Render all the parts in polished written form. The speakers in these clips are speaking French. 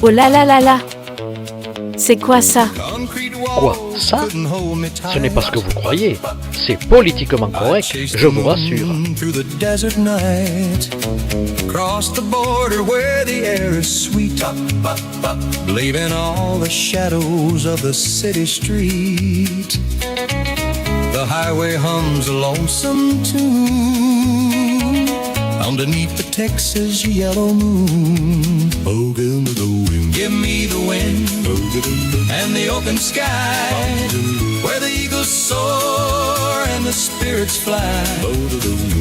Oh là là là là, c'est quoi ça? Quoi, ça? Ce n'est pas ce que vous croyez. C'est politiquement correct, je vous rassure. Cross the border where the air is sweet, leaving all the shadows of the city street. The highway hums a lonesome tune underneath the Texas yellow moon. Oh, give me the wind and the open sky, where the eagles soar and the spirits fly.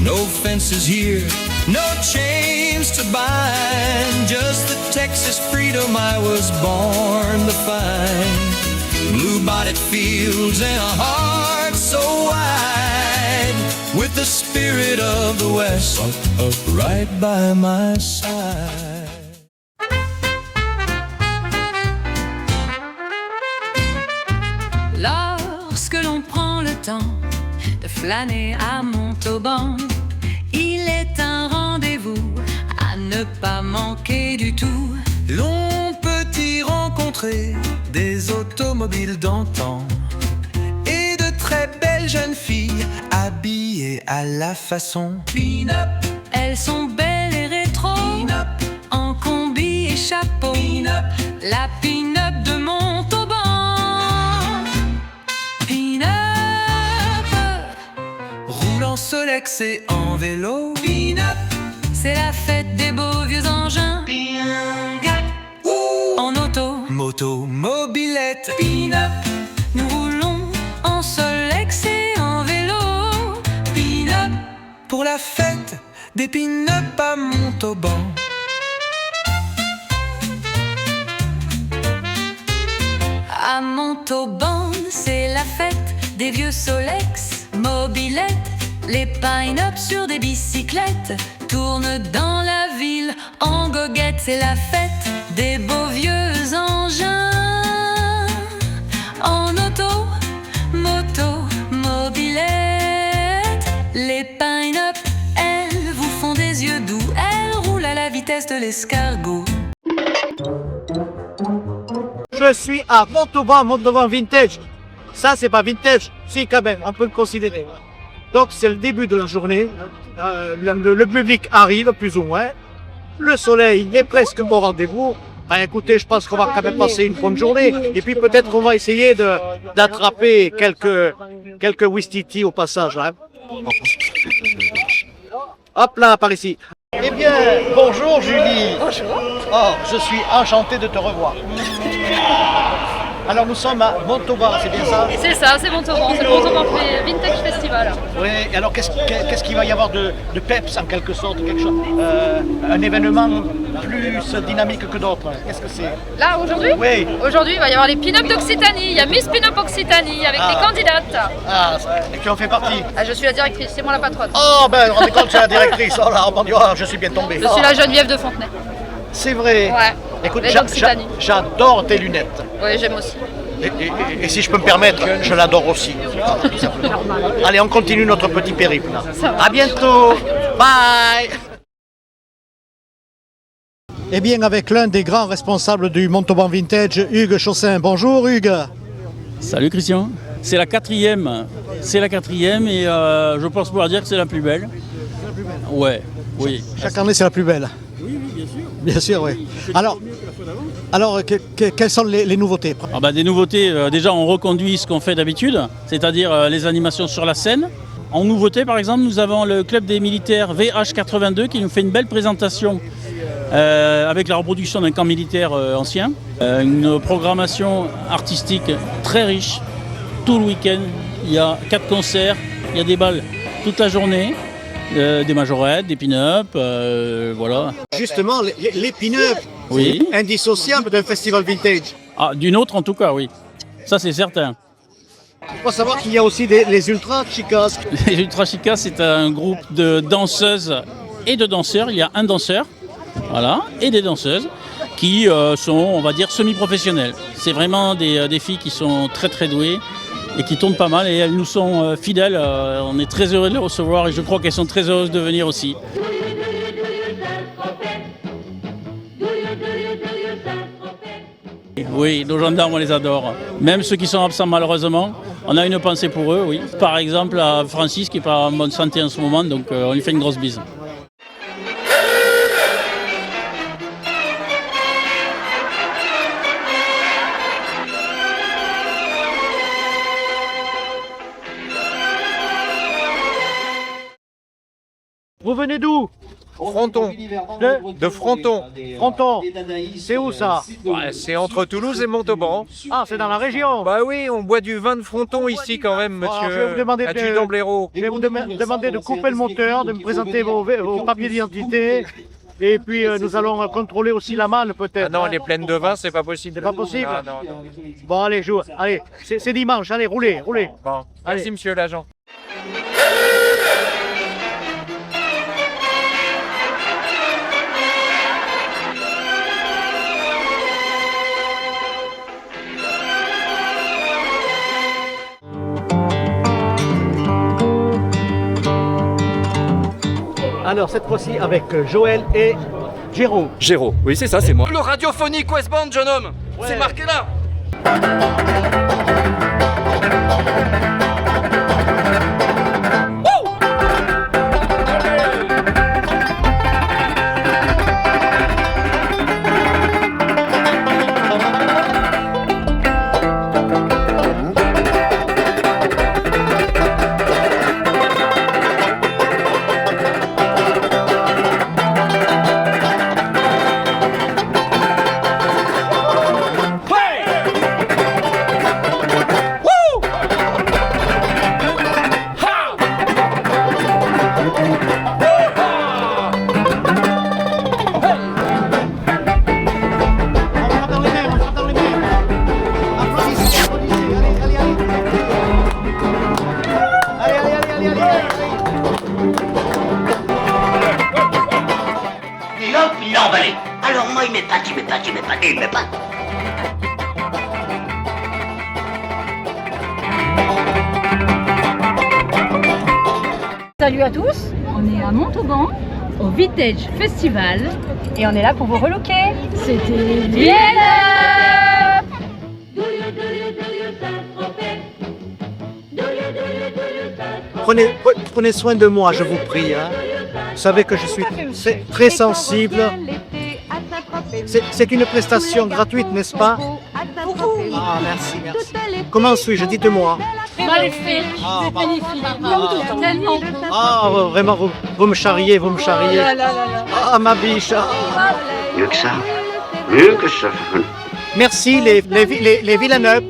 No fences here, no chains to bind, just the Texas freedom I was born to find. Blue-bodied fields and a heart so wide, with the spirit of the West right by my side. Lorsque l'on prend le temps de flâner à Montauban, il est un rendez-vous à ne pas manquer du tout. L'on peut y rencontrer des automobiles d'antan et de très belles jeunes filles habillées à la façon pin-up. Elles sont belles et rétro, Pin-up. en combi et chapeau. Pin-up. La pin-up de Montauban. Pin-up. Roulant Solex et en vélo. Pin-up. C'est la fête des beaux vieux engins. En auto, Moto, mobilette. pin-up. Nous roulons en Solex et en vélo. Pin-up. Pour la fête des pin-up à Montauban. À Montauban, c'est la fête des vieux Solex, mobilettes. Les pin-up sur des bicyclettes tournent dans la ville en goguette. C'est la fête des beaux vieux engins. En auto, moto, mobilette. Les pin-up, elles vous font des yeux doux. Elles roulent à la vitesse de l'escargot. Je suis à Montauban Vintage. Ça, c'est pas vintage. Si, quand même, on peut le considérer. Donc, c'est le début de la journée. Le public arrive, plus ou moins. Le soleil est presque au rendez-vous. Ben, écoutez, je pense qu'on va quand même passer une bonne journée. Et puis, peut-être qu'on va essayer d'attraper quelques Wistiti au passage. Hein. Hop là, par ici. Eh bien, bonjour Julie. Bonjour. Oh, je suis enchanté de te revoir. Alors nous sommes à Montauban, c'est bien ça? C'est ça, c'est Montauban, c'est le Montauban Vintage Festival. Oui, alors qu'est-ce qu'il va y avoir de peps en quelque sorte, quelque chose, un événement plus dynamique que d'autres? Qu'est-ce que c'est? Là, aujourd'hui? Oui. Aujourd'hui, il va y avoir les pin-up d'Occitanie, il y a Miss Pin-up Occitanie avec des candidates. Ah, et qui en fait partie? Ah, je suis la directrice, c'est moi la patronne. Oh, ben, rendez compte, c'est la directrice. Oh là, mon Dieu, je suis bien tombé. Je suis la Geneviève de Fontenay. C'est vrai. Ouais. Écoute, Les d'Occitanie. j'adore tes lunettes. Oui, j'aime aussi. Et si je peux me permettre, je l'adore aussi. Tout simplement. Allez, on continue notre petit périple. À bientôt. Bye. Eh bien, avec l'un des grands responsables du Montauban Vintage, Hugues Chaussin. Bonjour Hugues. Salut Christian. C'est la quatrième et je pense pouvoir dire que c'est la plus belle. Ouais, oui. Chaque année, c'est la plus belle. Oui, bien sûr. Bien sûr, oui. Alors, quelles sont les nouveautés? Ah bah, des nouveautés, déjà on reconduit ce qu'on fait d'habitude, c'est-à-dire les animations sur la scène. En nouveauté, par exemple, nous avons le club des militaires VH82 qui nous fait une belle présentation avec la reproduction d'un camp militaire ancien. Une programmation artistique très riche, tout le week-end. Il y a 4 concerts, il y a des balles toute la journée. Des majorettes, des pin-up, voilà. Justement, les pin-up, Oui. indissociables d'un festival vintage. Ah, d'une autre en tout cas, oui. Ça c'est certain. Il faut savoir qu'il y a aussi les ultra chicas. Les Ultra Chicas, c'est un groupe de danseuses et de danseurs. Il y a un danseur, voilà, et des danseuses qui sont, on va dire, semi-professionnelles. C'est vraiment des filles qui sont très très douées et qui tournent pas mal et elles nous sont fidèles. On est très heureux de les recevoir et je crois qu'elles sont très heureuses de venir aussi. Oui, nos gendarmes, on les adore. Même ceux qui sont absents malheureusement, on a une pensée pour eux, oui. Par exemple, à Francis qui n'est pas en bonne santé en ce moment, donc on lui fait une grosse bise. Vous venez d'où? Fronton. De Fronton. Fronton. C'est où ça? Ouais, c'est entre Toulouse et Montauban. Ah, c'est dans la région. Bah oui, on boit du vin de Fronton ici quand même, monsieur. Alors, je vais vous demander Adjudant Blaireau. Je vais vous demander de couper le moteur, de me présenter vos papiers d'identité. Et puis nous allons contrôler aussi la malle peut-être. Ah non, elle est pleine de vin, c'est pas possible. C'est pas possible? Ah, non, non. Bon, allez, joue. Allez, c'est dimanche, allez, roulez. Bon, Allez. merci monsieur l'agent. Alors cette fois-ci avec Joël et Géraud. Géraud, oui c'est ça, c'est moi. Le radiophonique Westband, jeune homme. Ouais. C'est marqué là. Alors moi il m'épate. Salut à tous, on est à Montauban, au Vintage Festival, et on est là pour vous relooker. C'était Bien Up! Prenez soin de moi, je vous prie. Hein. Vous savez que je suis très sensible. C'est une prestation gratuite, n'est-ce pas? Ah, merci. Comment suis-je? Dites-moi. Magnifique. Tellement. Ah, vraiment, vous me charriez. Ah, ma biche. Mieux que ça. Merci, les Villeneuve.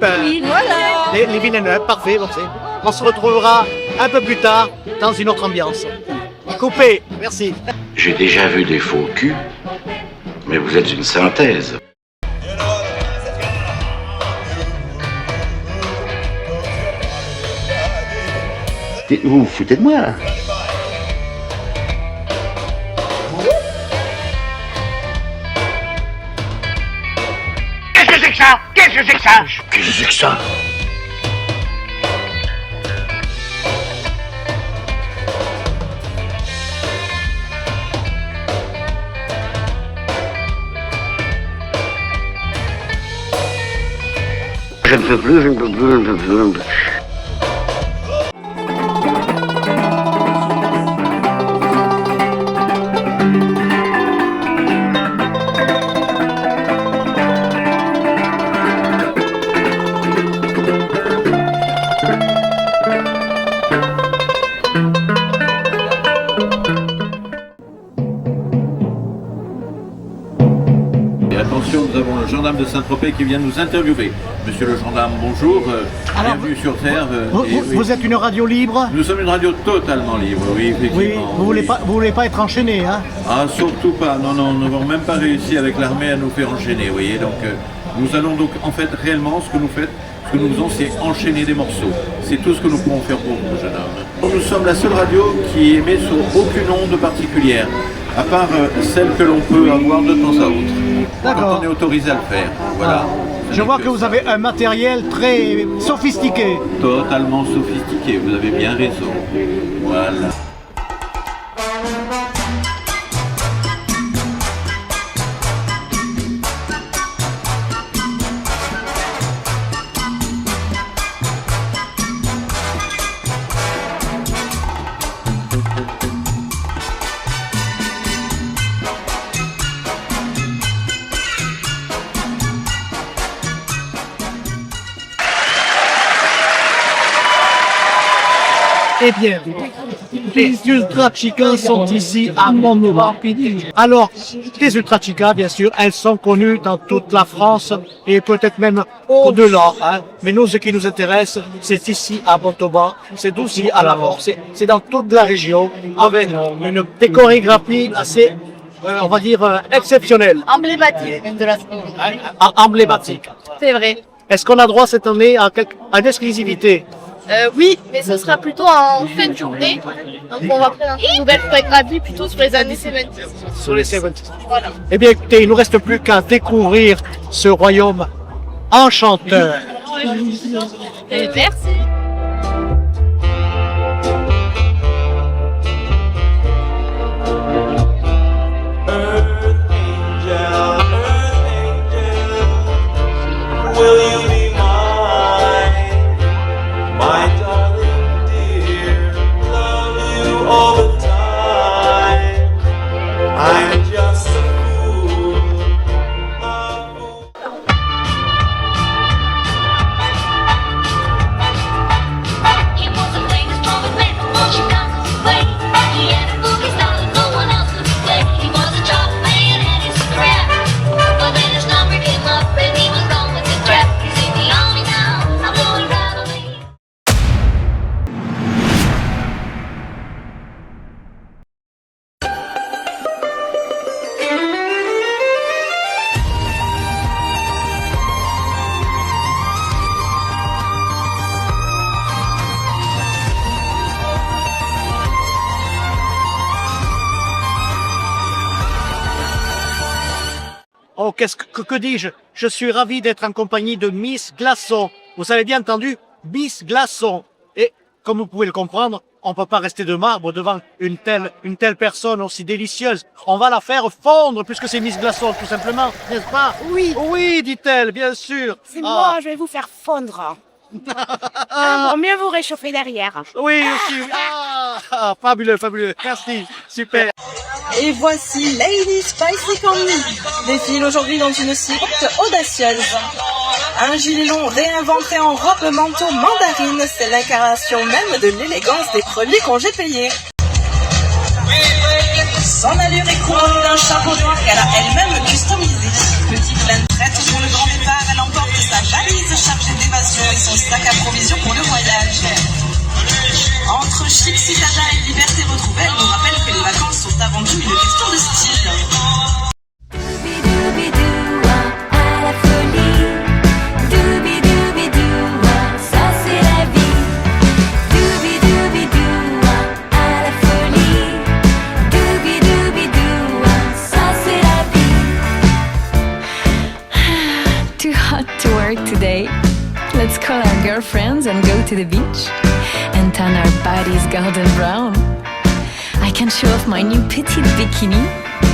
Les Villeneuve, parfait. Bon, on se retrouvera un peu plus tard dans une autre ambiance. Coupé, merci. J'ai déjà vu des faux culs, mais vous êtes une synthèse. Vous vous foutez de moi là? Qu'est-ce que c'est que ça? Qu'est-ce que c'est que ça? Je ne peux plus. Attention, nous avons le gendarme de Saint-Tropez qui vient nous interviewer. Monsieur le gendarme, bonjour, bienvenue sur Terre. Vous êtes une radio libre? Nous sommes une radio totalement libre, oui, effectivement. Oui, vous voulez pas être enchaîné, hein? Ah, surtout pas, non, nous n'avons même pas réussi avec l'armée à nous faire enchaîner, vous voyez. Donc, nous allons donc, en fait, réellement, ce que nous faisons, c'est enchaîner des morceaux. C'est tout ce que nous pouvons faire pour vous, jeune homme. Nous sommes la seule radio qui émet sur aucune onde particulière, à part celle que l'on peut avoir de temps à autre. Quand on est autorisé à le faire, voilà. Je vois que vous avez un matériel très sophistiqué. Totalement sophistiqué, vous avez bien raison. Voilà. Eh bien, les Ultra Chicas sont ici à Montauban. Alors, les Ultra Chicas, bien sûr, elles sont connues dans toute la France et peut-être même au-delà. Hein. Mais nous, ce qui nous intéresse, c'est ici à Montauban, c'est aussi à la Mort, c'est dans toute la région, avec des chorégraphies assez, on va dire, exceptionnelles. Emblématique de la Emblématiques. C'est vrai. Est-ce qu'on a droit cette année à une exclusivité? Oui, mais ce sera plutôt en fin de journée. Donc on va présenter une nouvelle chorégraphie plutôt sur les années 70. Sur les 70. Voilà. Eh bien écoutez, il ne nous reste plus qu'à découvrir ce royaume enchanteur. Merci. Oh, que dis-je? Je suis ravi d'être en compagnie de Miss Glaçon. Vous avez bien entendu, Miss Glaçon. Et comme vous pouvez le comprendre, on ne peut pas rester de marbre devant une telle personne aussi délicieuse. On va la faire fondre puisque c'est Miss Glaçon, tout simplement, n'est-ce pas? Oui. Oui, dit-elle, bien sûr. C'est moi, je vais vous faire fondre. Pour mieux vous réchauffer derrière. Oui, aussi. Fabuleux, fabuleux. Merci, super. Et voici Lady Spicy Candy, défile aujourd'hui dans une silhouette audacieuse. Un gilet long réinventé en robe manteau mandarine, c'est l'incarnation même de l'élégance des produits congés payés. Son allure est couronnée d'un chapeau noir qu'elle a elle-même customisé. Petite laine prête pour le grand départ, elle emporte sa valise chargée d'évasion et son sac à provisions pour le voyage. Entre chic citadin et liberté retrouvée, elle nous rappelle que les vacances sont avant tout une question de style. Too hot to work today. Let's call our girlfriends and go to the beach and tan our bodies golden brown. I can show off my new petite bikini.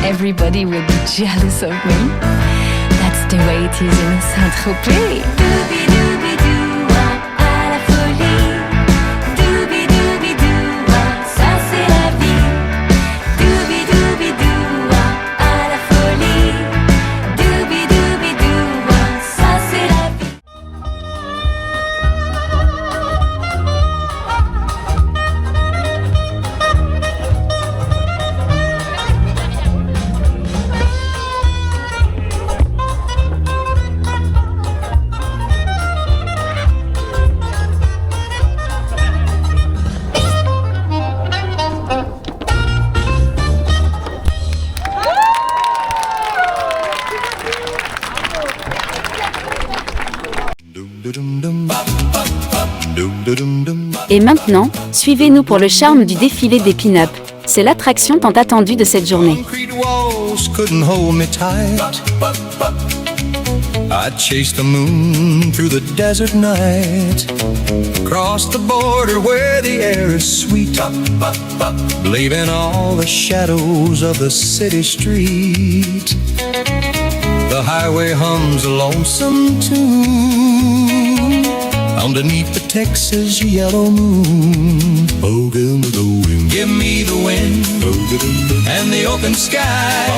Everybody will be jealous of me. That's the way it is in Saint-Tropez. Et maintenant, suivez-nous pour le charme du défilé des pin-up. C'est l'attraction tant attendue de cette journée. Concrete walls couldn't hold me tight. I'd chase the moon through the desert night, cross the border where the air is sweet, leaving all the shadows of the city street. The highway hums a lonesome tune underneath the Texas yellow moon. Oh, give me the wind, give me the wind, and the open sky,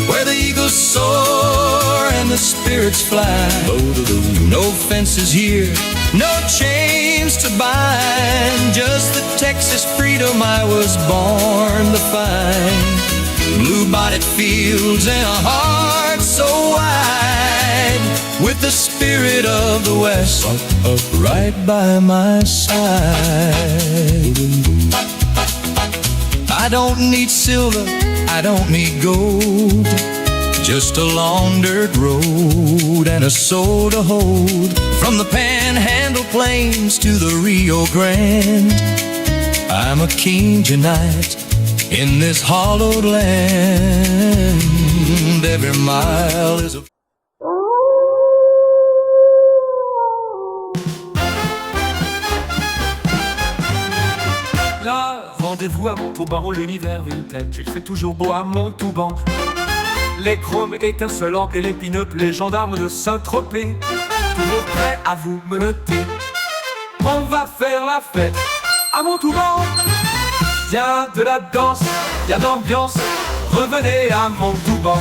where the eagles soar and the spirits fly. No fences here, no chains to bind, just the Texas freedom I was born to find. Blue-bodied fields and a heart so wide, with the spirit of the West right by my side. I don't need silver, I don't need gold, just a long dirt road and a soul to hold. From the Panhandle Plains to the Rio Grande, I'm a king tonight in this hollowed land. Every mile is a... Là, rendez-vous à Montauban, l'univers vintage, il fait toujours beau à Montauban. Les chromes étincelants et les pin-up, les gendarmes de Saint-Tropez, toujours prêts à vous menotter. On va faire la fête à Montauban. Y'a de la danse, y'a de l'ambiance, revenez à Montauban.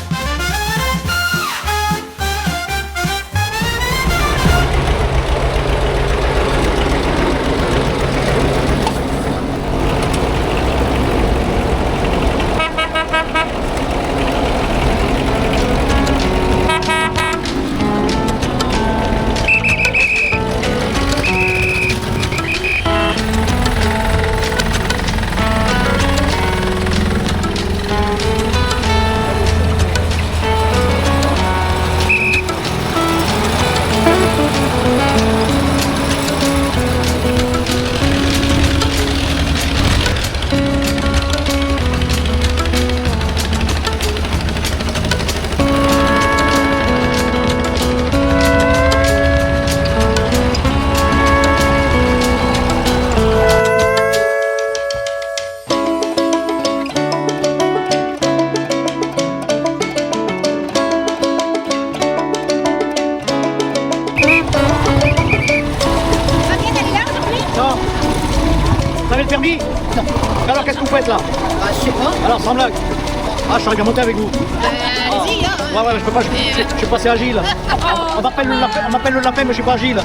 Permis? Alors qu'est-ce que vous faites là? Je sais pas. Alors sans blague. Ah, je suis arrivé à monter avec vous. Allez-y, hein. Ouais, je peux pas, je suis pas assez agile. On m'appelle le lapin, mais je suis pas agile.